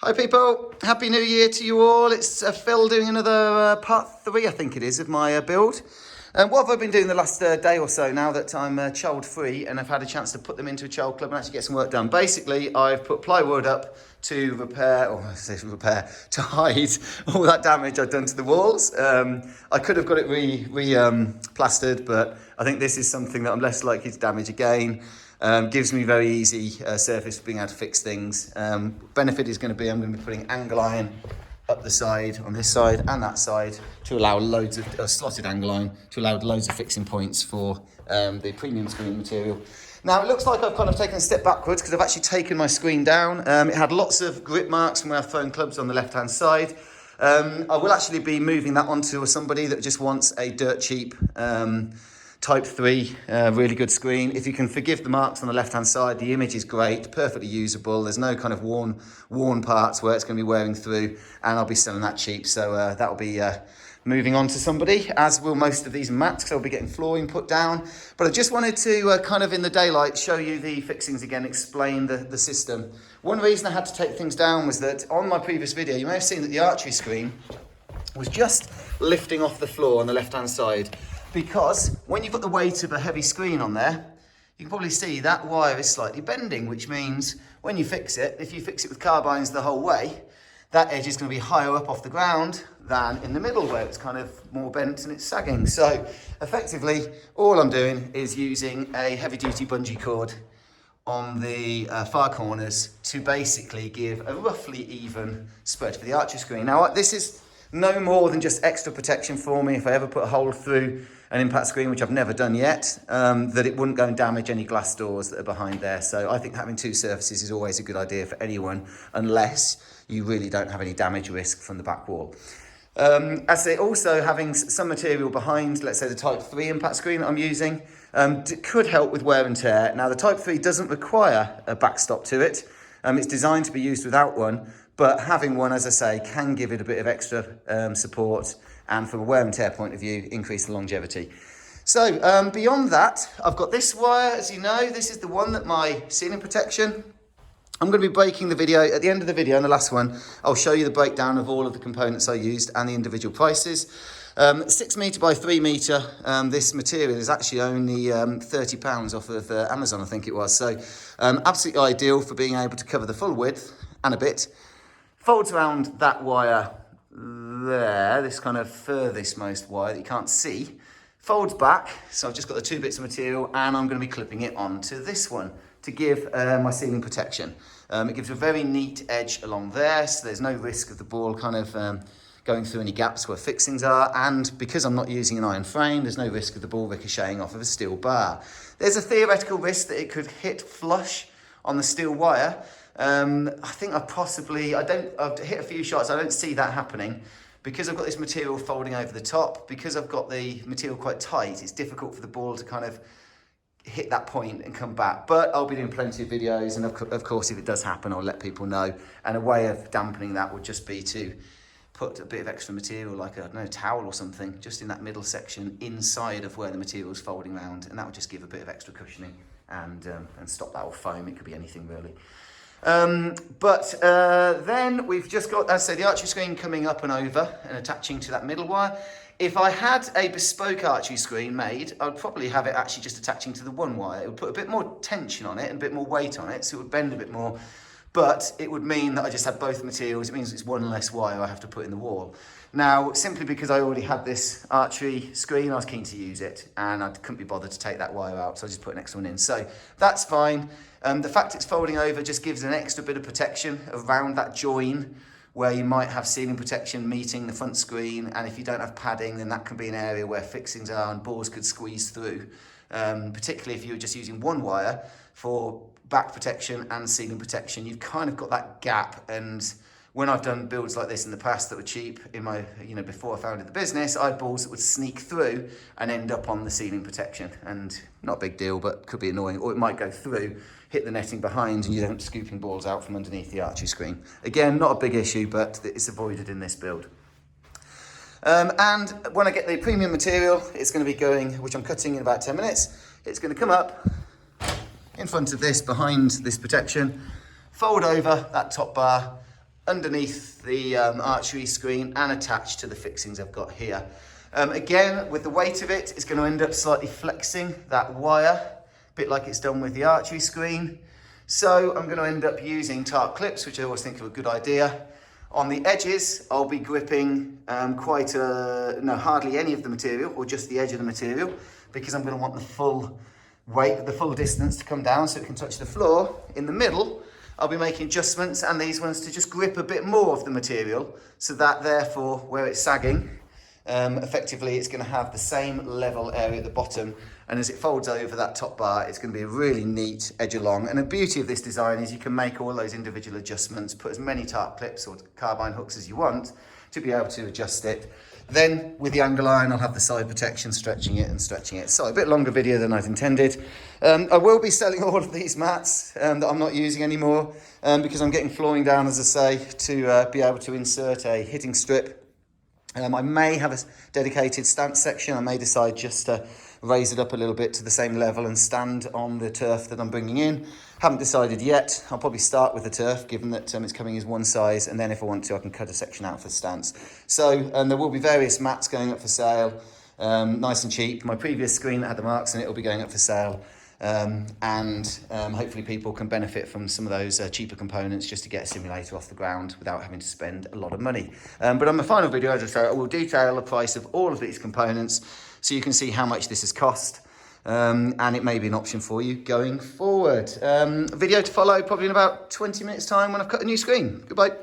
Hi people, Happy New Year to you all. It's Phil doing another part 3, I think it is, of my build. What have I been doing the last day or so now that I'm child free and I've had a chance to put them into a child club and actually get some work done? Basically, I've put plywood up to to hide all that damage I've done to the walls. I could have got it plastered, but I think this is something that I'm less likely to damage again. Gives me very easy surface for being able to fix things. Benefit is going to be I'm going to be putting angle iron up the side on this side and that side to allow loads of slotted angle iron to allow loads of fixing points for the premium screen material. Now it looks like I've kind of taken a step backwards because I've actually taken my screen down. It had lots of grip marks from where I've thrown clubs on the left hand side. I will actually be moving that onto somebody that just wants a dirt cheap Type 3, really good screen. If you can forgive the marks on the left-hand side, the image is great, perfectly usable. There's no kind of worn parts where it's going to be wearing through, and I'll be selling that cheap. So that'll be moving on to somebody, as will most of these mats, because I'll be getting flooring put down. But I just wanted to kind of in the daylight show you the fixings again, explain the system. One reason I had to take things down was that on my previous video, you may have seen that the archery screen was just lifting off the floor on the left-hand side. Because when you've got the weight of a heavy screen on there, you can probably see that wire is slightly bending, which means when you fix it, if you fix it with carbines the whole way, that edge is going to be higher up off the ground than in the middle where it's kind of more bent and it's sagging. So effectively, all I'm doing is using a heavy duty bungee cord on the far corners to basically give a roughly even spread for the archery screen. Now this is no more than just extra protection for me if I ever put a hole through an impact screen, which I've never done yet, that it wouldn't go and damage any glass doors that are behind there. So I think having two surfaces is always a good idea for anyone, unless you really don't have any damage risk from the back wall. As I say, also having some material behind, let's say the Type 3 impact screen that I'm using, could help with wear and tear. Now the Type 3 doesn't require a backstop to it. It's designed to be used without one, but having one, as I say, can give it a bit of extra support and from a wear and tear point of view, increase the longevity. So beyond that, I've got this wire, as you know, this is the one that my ceiling protection. I'm going to be breaking the video, at the end of the video, in the last one, I'll show you the breakdown of all of the components I used and the individual prices. 6 metre by 3 metre, this material is actually only £30 off of Amazon, I think it was. So absolutely ideal for being able to cover the full width and a bit. Folds around that wire there, this kind of furthest most wire that you can't see. Folds back, so I've just got the 2 bits of material and I'm going to be clipping it onto this one to give my ceiling protection. It gives a very neat edge along there, so there's no risk of the ball kind of going through any gaps where fixings are, and because I'm not using an iron frame, there's no risk of the ball ricocheting off of a steel bar. There's a theoretical risk that it could hit flush on the steel wire. I think I've hit a few shots, I don't see that happening. Because I've got this material folding over the top, because I've got the material quite tight, it's difficult for the ball to kind of hit that point and come back. But I'll be doing plenty of videos, and of course if it does happen, I'll let people know. And a way of dampening that would just be to put a bit of extra material, like a towel or something, just in that middle section inside of where the material's folding around, and that would just give a bit of extra cushioning and stop that off foam. It could be anything really. Then we've just got, as I say, the archery screen coming up and over and attaching to that middle wire. If I had a bespoke archery screen made, I'd probably have it actually just attaching to the one wire. It would put a bit more tension on it and a bit more weight on it, so it would bend a bit more. But it would mean that I just had both materials. It means it's one less wire I have to put in the wall. Now, simply because I already had this archery screen, I was keen to use it, and I couldn't be bothered to take that wire out, so I just put an extra one in. So that's fine. The fact it's folding over just gives an extra bit of protection around that join where you might have ceiling protection meeting the front screen, and if you don't have padding, then that can be an area where fixings are and balls could squeeze through, particularly if you were just using one wire for back protection and ceiling protection. You've kind of got that gap, and when I've done builds like this in the past that were cheap, in my, before I founded the business, I had balls that would sneak through and end up on the ceiling protection, and not a big deal, but could be annoying, or it might go through, hit the netting behind, and you end up scooping balls out from underneath the archery screen. Again, not a big issue, but it's avoided in this build. And when I get the premium material, it's going to be going, which I'm cutting in about 10 minutes, it's going to come up in front of this, behind this protection, fold over that top bar, underneath the archery screen and attached to the fixings I've got here. Again, with the weight of it, it's going to end up slightly flexing that wire, a bit like it's done with the archery screen. So I'm going to end up using Tarp clips, which I always think are a good idea. On the edges, I'll be gripping hardly any of the material, or just the edge of the material, because I'm going to want the full weight, the full distance to come down so it can touch the floor. In the middle, I'll be making adjustments and these ones to just grip a bit more of the material, so that therefore, where it's sagging, effectively it's going to have the same level area at the bottom, and as it folds over that top bar, it's going to be a really neat edge along. And the beauty of this design is you can make all those individual adjustments, put as many Tarp clips or carbine hooks as you want to be able to adjust it. Then with the angle iron, I'll have the side protection, stretching it and stretching it. So a bit longer video than I'd intended. I will be selling all of these mats that I'm not using anymore because I'm getting flooring down, as I say, to be able to insert a hitting strip. I may have a dedicated stance section. I may decide just to raise it up a little bit to the same level and stand on the turf that I'm bringing in. Haven't decided yet. I'll probably start with the turf, given that it's coming as one size, and then if I want to, I can cut a section out for the stance. So there will be various mats going up for sale, nice and cheap. My previous screen that had the marks in it will be going up for sale. Hopefully people can benefit from some of those cheaper components just to get a simulator off the ground without having to spend a lot of money. But on my final video, as I say, I will detail the price of all of these components so you can see how much this has cost, and it may be an option for you going forward. Video to follow probably in about 20 minutes time when I've cut a new screen. Goodbye.